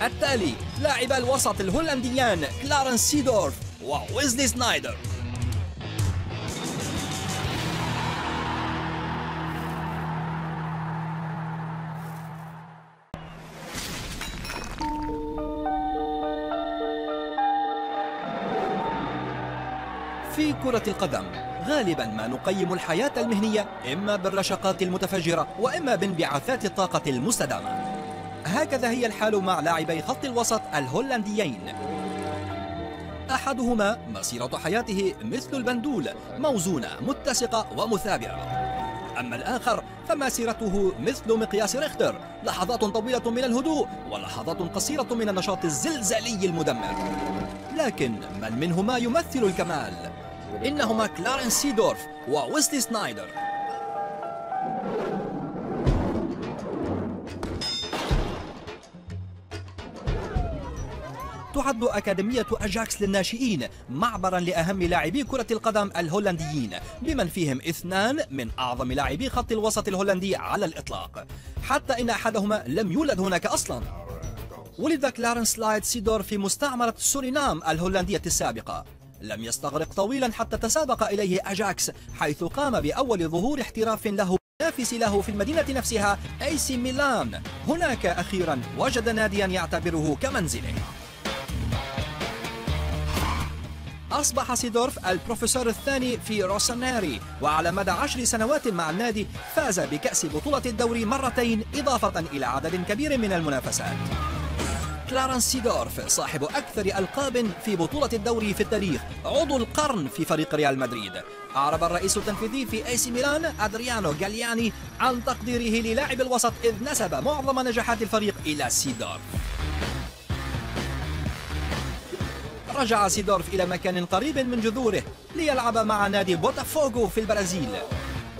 التالي لاعب الوسط الهولنديان كلارنس سيدورف وويزلي سنايدر. في كرة القدم غالبا ما نقيم الحياة المهنية إما بالرشقات المتفجرة وإما بانبعاثات الطاقة المستدامة. هكذا هي الحال مع لاعبي خط الوسط الهولنديين. أحدهما مسيرة حياته مثل البندول، موزونة متسقة ومثابرة، أما الآخر فمسيرته مثل مقياس ريختر، لحظات طويلة من الهدوء ولحظات قصيرة من النشاط الزلزالي المدمر. لكن من منهما يمثل الكمال؟ إنهما كلارنس سيدورف وويزلي سنايدر. تعد أكاديمية أجاكس للناشئين معبرا لأهم لاعبي كرة القدم الهولنديين، بمن فيهم 2 من أعظم لاعبي خط الوسط الهولندي على الإطلاق، حتى إن أحدهما لم يولد هناك أصلا. ولد كلارنس لايد سيدورف في مستعمرة سورينام الهولندية السابقة. لم يستغرق طويلا حتى تسابق إليه أجاكس، حيث قام بأول ظهور احتراف له منافس له في المدينة نفسها AC ميلان. هناك أخيرا وجد ناديا يعتبره كمنزله. أصبح سيدورف البروفيسور الثاني في روسونيري، وعلى مدى 10 سنوات مع النادي فاز بكأس بطولة الدوري مرتين، إضافة إلى عدد كبير من المنافسات. كلارنس سيدورف صاحب أكثر ألقاب في بطولة الدوري في التاريخ، عضو القرن في فريق ريال مدريد. أعرب الرئيس التنفيذي في AC ميلان أدريانو غالياني عن تقديره للاعب الوسط، إذ نسب معظم نجاحات الفريق إلى سيدورف. رجع سيدورف إلى مكان قريب من جذوره ليلعب مع نادي بوتافوغو في البرازيل،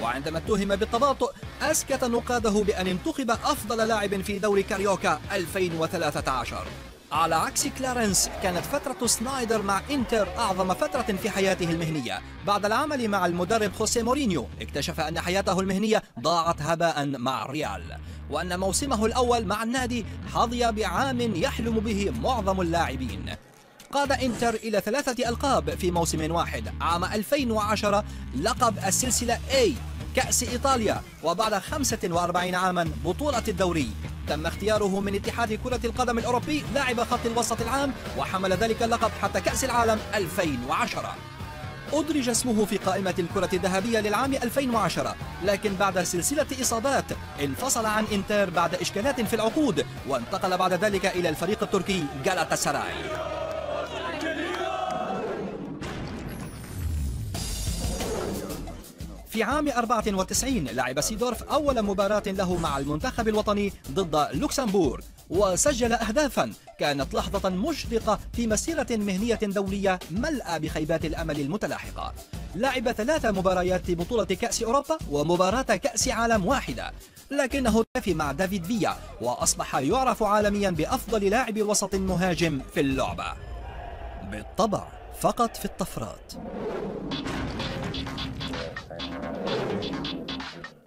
وعندما اتهم بالتباطؤ أسكت نقاده بأن انتخب أفضل لاعب في دوري كاريوكا 2013. على عكس كلارنس، كانت فترة سنايدر مع إنتر أعظم فترة في حياته المهنية. بعد العمل مع المدرب خوسيه مورينيو اكتشف أن حياته المهنية ضاعت هباء مع الريال، وأن موسمه الأول مع النادي حظي بعام يحلم به معظم اللاعبين. قاد إنتر إلى 3 ألقاب في موسم واحد، عام 2010 لقب السلسلة A، كأس إيطاليا، وبعد 45 عاما بطولة الدوري. تم اختياره من اتحاد كرة القدم الأوروبي لاعب خط الوسط العام، وحمل ذلك اللقب حتى كأس العالم 2010. أدرج اسمه في قائمة الكرة الذهبية للعام 2010، لكن بعد سلسلة إصابات انفصل عن إنتر بعد إشكالات في العقود، وانتقل بعد ذلك إلى الفريق التركي جالاتا سراي. في عام 94 لعب سيدورف أول مباراة له مع المنتخب الوطني ضد لوكسمبورغ، وسجل أهدافا كانت لحظة مشرقة في مسيرة مهنية دولية ملأى بخيبات الأمل المتلاحقة. لعب 3 مباريات بطولة كأس أوروبا ومباراة كأس عالم واحدة، لكنه اكتفى مع دافيد فيا وأصبح يعرف عالميا بأفضل لاعب وسط مهاجم في اللعبة، بالطبع فقط في الطفرات.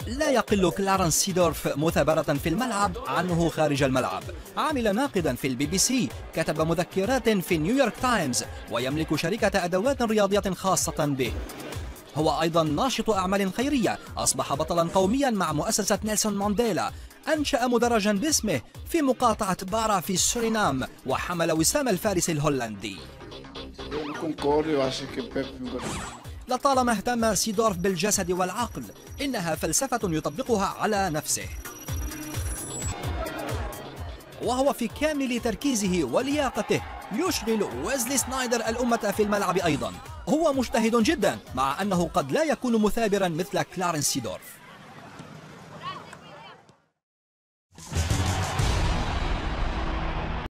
لا يقل كلارنس سيدورف مثابرة في الملعب عنه خارج الملعب. عمل ناقدا في الBBC، كتب مذكرات في نيويورك تايمز، ويملك شركة أدوات رياضية خاصة به. هو أيضا ناشط أعمال خيرية، أصبح بطلا قوميا مع مؤسسة نيلسون مانديلا، أنشأ مدرجا باسمه في مقاطعة بارا في سورينام، وحمل وسام الفارس الهولندي. لطالما اهتم سيدورف بالجسد والعقل، إنها فلسفة يطبقها على نفسه، وهو في كامل تركيزه ولياقته يشغل ويزلي سنايدر الأمة في الملعب أيضا. هو مجتهد جدا، مع أنه قد لا يكون مثابرا مثل كلارنس سيدورف.